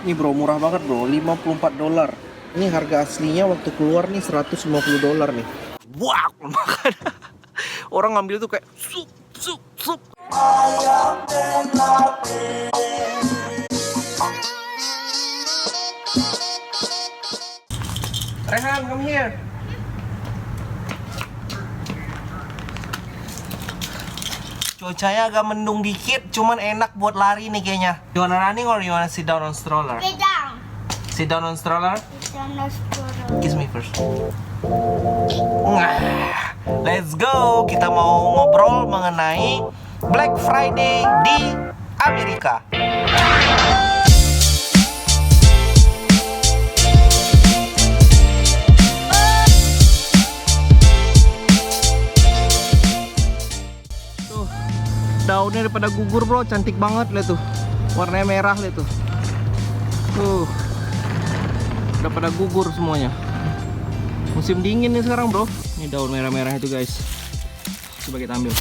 Nih bro, murah banget bro, $54. Ini harga aslinya waktu keluar nih $150 nih. Wah, makan. Orang ngambil tuh kayak sup. Rehan, come here. Cuacanya agak mendung dikit, cuman enak buat lari nih kayaknya. You wanna running or you wanna sit down on stroller? Sit down. Sit down on stroller? Sit down the stroller. Kiss me first. Let's go. Kita mau ngobrol mengenai Black Friday di Amerika. Tuh, daunnya daripada gugur bro, cantik banget lihat tuh. Warnanya merah lihat tuh. Tuh, udah pada gugur semuanya. Musim dingin nih sekarang bro. Ini daun merah-merah itu guys. Coba kita ambil.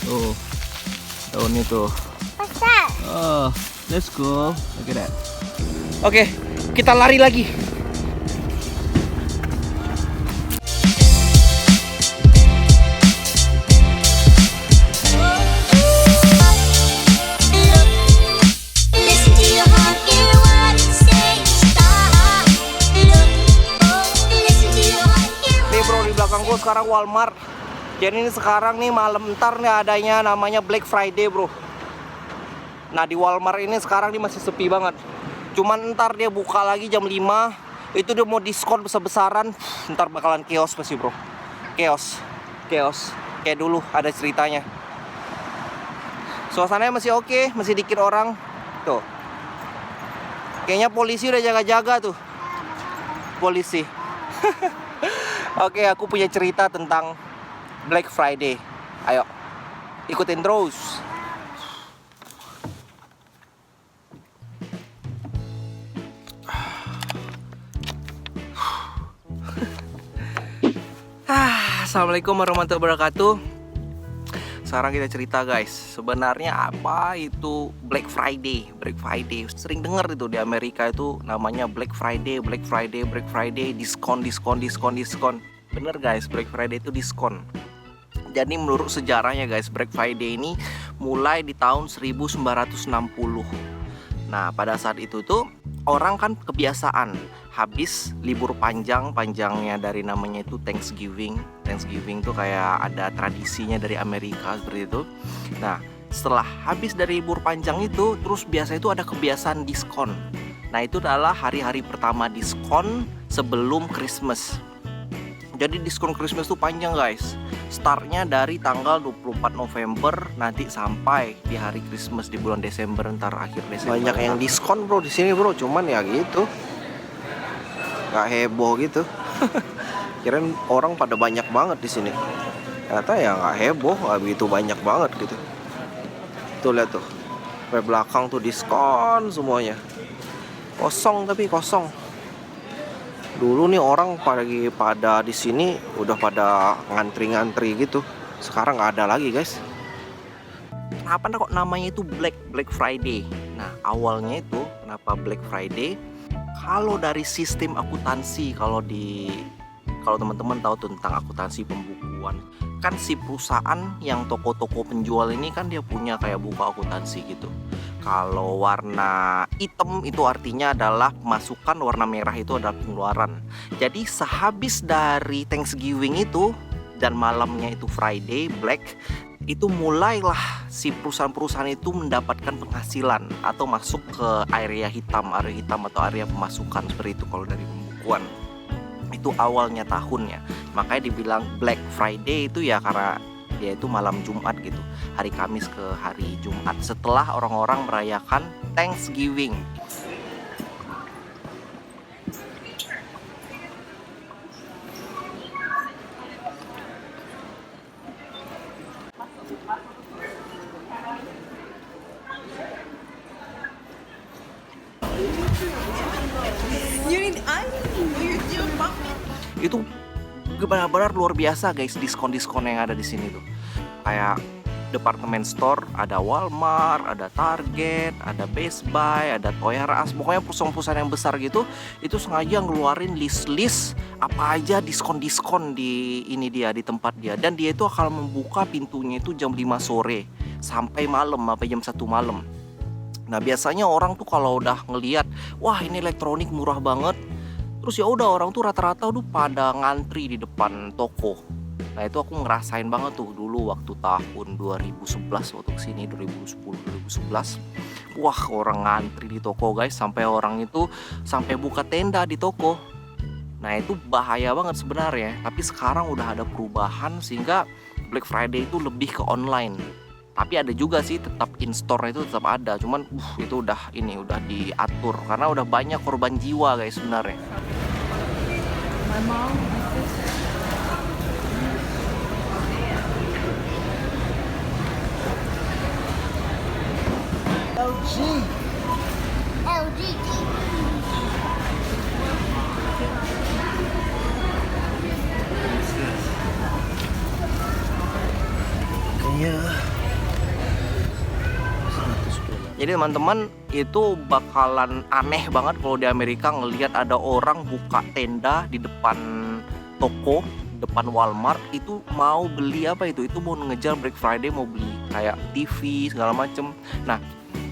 Tuh, daun itu. Pasal. Oh, let's go. Look at that. Oke, kita lari lagi. Listen to your heart, hear what it says. Stop. Look. Listen to your heart, hear. Nih bro, di belakang gua sekarang Walmart. Jadi ini sekarang nih malam ntar nih adanya namanya Black Friday bro. Nah di Walmart ini sekarang nih masih sepi banget. Cuman ntar dia buka lagi jam 5. Itu dia mau diskon besar-besaran. Ntar bakalan chaos pasti bro. Chaos. Kayak dulu ada ceritanya. Suasananya masih oke, masih dikit orang. Tuh. Kayaknya polisi udah jaga-jaga tuh. Polisi. Oke, aku punya cerita tentang Black Friday. Ayo, ikutin terus. Assalamualaikum warahmatullahi wabarakatuh. Sekarang kita cerita guys, sebenarnya apa itu Black Friday? Black Friday sering dengar itu di Amerika itu namanya Black Friday, diskon. Bener guys, Black Friday itu diskon. Jadi menurut sejarahnya guys, Black Friday ini mulai di tahun 1960. Nah pada saat itu tuh orang kan kebiasaan habis libur panjangnya dari namanya itu Thanksgiving tuh kayak ada tradisinya dari Amerika seperti itu. Nah setelah habis dari libur panjang itu terus biasa itu ada kebiasaan diskon. Nah itu adalah hari-hari pertama diskon sebelum Christmas. Jadi diskon Christmas tuh panjang guys. Startnya dari tanggal 24 November nanti sampai di hari Christmas di bulan Desember, ntar akhir Desember. Banyak yang diskon bro di sini bro, cuman ya gitu. Gak heboh gitu. Kirain orang pada banyak banget di sini. Ternyata ya gak heboh, gak begitu banyak banget gitu. Tuh lihat tuh. Sampai belakang tuh diskon semuanya. Kosong tapi kosong. Dulu nih orang pada di sini udah pada ngantri gitu. Sekarang nggak ada lagi guys. Kenapa kok namanya itu Black Friday? Nah awalnya itu kenapa Black Friday? Kalau dari sistem akuntansi, kalau teman-teman tahu tentang akuntansi pembukuan, kan si perusahaan yang toko-toko penjual ini kan dia punya kayak buku akuntansi gitu. Kalau warna hitam itu artinya adalah pemasukan, warna merah itu adalah pengeluaran. Jadi sehabis dari Thanksgiving itu dan malamnya itu Friday, Black, itu mulailah si perusahaan-perusahaan itu mendapatkan penghasilan atau masuk ke area hitam atau area pemasukan seperti itu kalau dari pembukuan. Itu awalnya tahunnya. Makanya dibilang Black Friday itu ya karena dia itu malam Jumat gitu, hari Kamis ke hari Jumat setelah orang-orang merayakan Thanksgiving. Itu benar-benar luar biasa guys, diskon yang ada di sini tuh. Kayak departemen store, ada Walmart, ada Target, ada Best Buy, ada Toys R Us, pokoknya perusahaan-perusahaan yang besar gitu, itu sengaja ngeluarin list-list apa aja diskon-diskon di ini dia, di tempat dia. Dan dia itu akan membuka pintunya itu jam 5 sore sampai malam, sampai jam 1 malam. Nah, biasanya orang tuh kalau udah ngelihat, wah ini elektronik murah banget, terus ya udah orang tuh rata-rata udah pada ngantri di depan toko. Nah, itu aku ngerasain banget tuh dulu waktu tahun 2011 waktu kesini 2010-2011. Wah, orang ngantri di toko guys, sampai orang itu sampai buka tenda di toko. Nah, itu bahaya banget sebenarnya. Tapi sekarang udah ada perubahan sehingga Black Friday itu lebih ke online. Tapi ada juga sih tetap in store itu tetap ada. Cuman itu udah diatur karena udah banyak korban jiwa guys sebenarnya. My mom, my sister. LG. LG TV. Jadi teman-teman, itu bakalan aneh banget kalau di Amerika ngelihat ada orang buka tenda di depan toko, depan Walmart, itu mau beli apa itu mau ngejar Black Friday, mau beli kayak TV segala macem. Nah,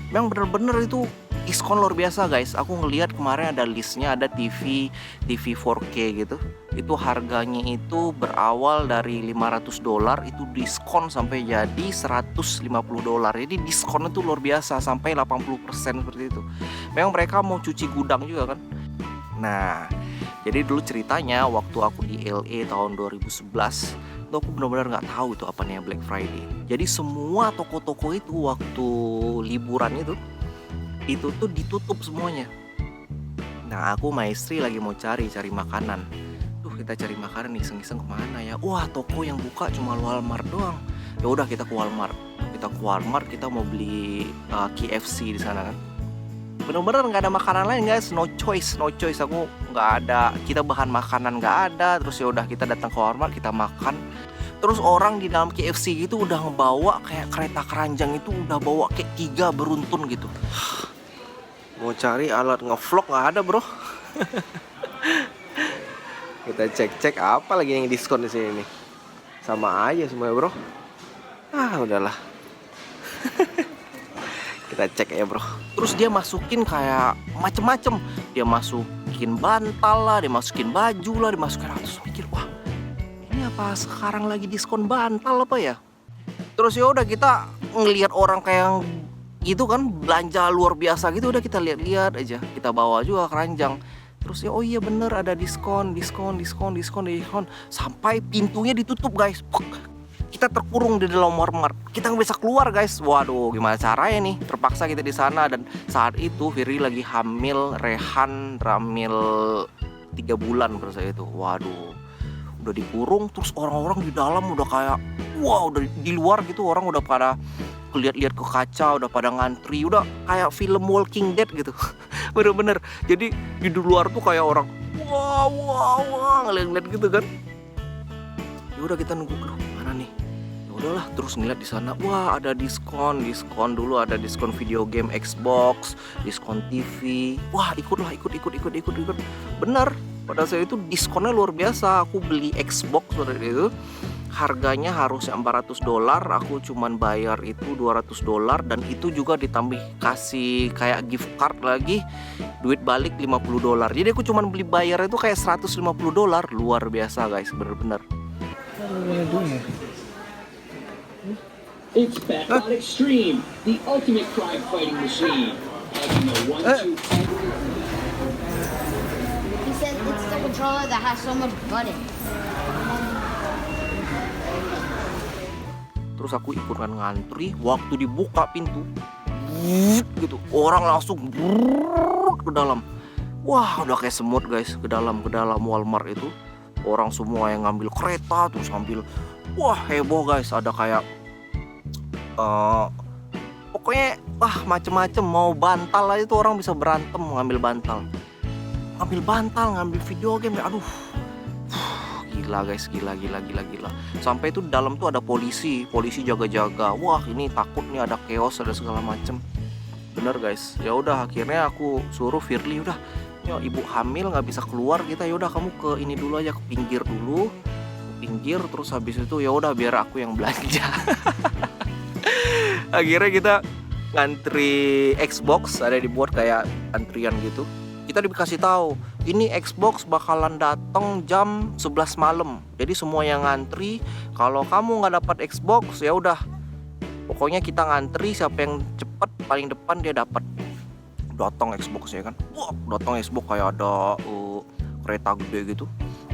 memang bener-bener itu diskon luar biasa guys. Aku ngelihat kemarin ada listnya, ada TV 4K gitu. Itu harganya itu berawal dari $500, itu diskon sampai jadi $150. Jadi diskonnya tuh luar biasa sampai 80% seperti itu. Memang mereka mau cuci gudang juga kan. Nah, jadi dulu ceritanya waktu aku di LA tahun 2011, itu aku benar-benar nggak tahu itu apa nih Black Friday. Jadi semua toko-toko itu waktu liburan itu tuh ditutup semuanya. Nah, aku sama istri lagi mau cari makanan. Kita cari makanan iseng-iseng kemana ya? Wah, toko yang buka cuma Walmart doang. Ya udah kita ke Walmart. Kita mau beli KFC di sana kan. Bener-bener nggak ada makanan lain guys, no choice. Aku nggak ada, kita bahan makanan nggak ada. Terus ya udah kita datang ke Walmart, kita makan. Terus orang di dalam KFC gitu udah ngebawa kayak kereta keranjang, itu udah bawa kayak 3 beruntun gitu. Mau cari alat ngevlog nggak ada bro. Kita cek apa lagi yang diskon di sini nih. Sama aja semua bro. Udahlah. Kita cek ya bro. Terus dia masukin kayak macem-macem. Dia masukin bantal lah, dia masukin baju lah, dia masukin terus mikir, wah ini apa sekarang lagi diskon bantal apa ya? Terus ya udah kita ngelihat orang kayak gitu kan, belanja luar biasa gitu, udah kita lihat-lihat aja. Kita bawa juga keranjang. Terus ya, oh iya bener ada diskon sampai pintunya ditutup guys. Kita terkurung di dalam Walmart, kita nggak bisa keluar guys. Waduh, gimana caranya nih? Terpaksa kita di sana. Dan saat itu Firly lagi hamil, Rehan hamil 3 bulan menurut saya itu. Waduh, udah dikurung. Terus orang-orang di dalam udah kayak, wow, udah di luar gitu orang udah pada lihat-lihat ke kaca, udah pada ngantri, udah kayak film Walking Dead gitu. Bener-bener. Jadi di luar tuh kayak orang wah ngeliat-ngeliat gitu kan. Ya udah kita nunggu, mana nih? Ya udahlah, terus ngeliat di sana, wah ada diskon dulu, ada diskon video game Xbox, diskon TV. Wah, ikut. Bener. Pada saat itu diskonnya luar biasa. Aku beli Xbox pada itu harganya harusnya $400, aku cuman bayar itu $200, dan itu juga ditambah kasih kayak gift card lagi, duit balik $50. Jadi aku cuman beli bayar itu kayak $150. Luar biasa guys, bener-bener. It's Batbot Extreme, the ultimate crime fighting machine. Having a 1-2 He said it's the controller that has so much button. Terus aku ikutan ngantri, waktu dibuka pintu gitu, orang langsung ke dalam. Wah, udah kayak semut guys, ke dalam Walmart itu. Orang semua yang ngambil kereta, terus ngambil, wah heboh guys. Ada kayak pokoknya macem-macem, mau bantal aja tuh orang bisa berantem ngambil bantal, ngambil video game. Aduh, gila guys, gila. Sampai itu dalam tuh ada polisi jaga-jaga. Wah, ini takut nih ada chaos, ada segala macem. Bener guys. Ya udah akhirnya aku suruh Firly, udah, ya ibu hamil nggak bisa keluar kita, ya udah kamu ke ini dulu aja, ke pinggir dulu. Pinggir, terus habis itu ya udah biar aku yang belanja. Akhirnya kita ngantri Xbox, ada dibuat kayak antrian gitu. Kita dikasih tahu ini Xbox bakalan datang jam 11 malam. Jadi semua yang ngantri, kalau kamu nggak dapat Xbox ya udah, pokoknya kita ngantri, siapa yang cepet paling depan dia dapat. Datang Xbox ya kan, wah datang Xbox kayak ada kereta gede gitu.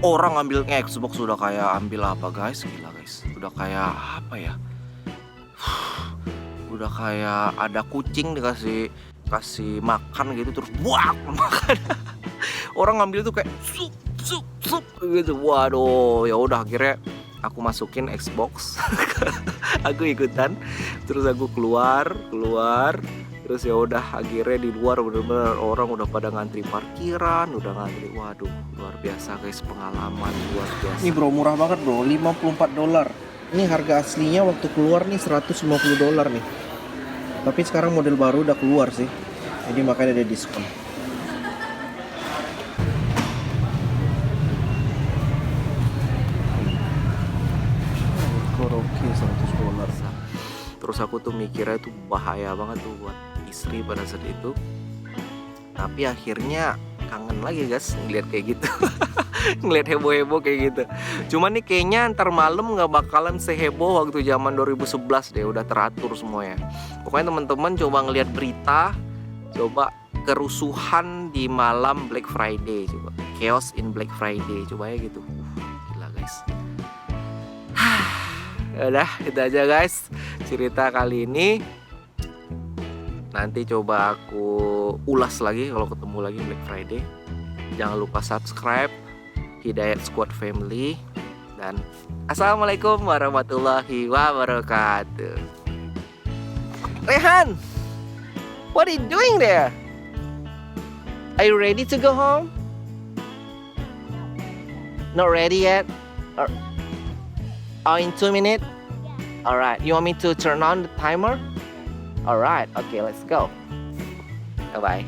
Orang ngambilnya Xbox sudah kayak ambil apa guys, gila guys, udah kayak apa ya, udah kayak ada kucing dikasih makan gitu, terus buak makan. Orang ngambil tuh kayak sup gitu. Waduh, ya udah akhirnya aku masukin Xbox. Aku ikutan, terus aku keluar, terus ya udah akhirnya di luar bener-bener orang udah pada ngantri parkiran, udah ngantri. Waduh, luar biasa guys, pengalaman luar biasa. Ini bro, murah banget bro, $54. Ini harga aslinya waktu keluar nih $150 nih. Tapi sekarang model baru udah keluar sih, jadi makanya ada diskon. Koroki $100. Terus aku tuh mikirnya tuh bahaya banget tuh buat istri pada saat itu. Tapi akhirnya kangen lagi guys ngeliat kayak gitu. Ngeliat heboh-heboh kayak gitu. Cuman nih kayaknya ntar malam nggak bakalan seheboh waktu zaman 2011 deh, udah teratur semuanya. Pokoknya teman-teman coba ngeliat berita, coba kerusuhan di malam Black Friday, coba chaos in Black Friday, coba ya gitu. Gila guys. Udah, itu aja guys cerita kali ini. Nanti coba aku ulas lagi kalau ketemu lagi Black Friday. Jangan lupa subscribe Hidayat Squad Family. Dan assalamualaikum warahmatullahi wabarakatuh. Rehan, what are you doing there? Are you ready to go home? Not ready yet? Or in 2 minutes? Alright, you want me to turn on the timer? Alright, okay, let's go. Bye-bye.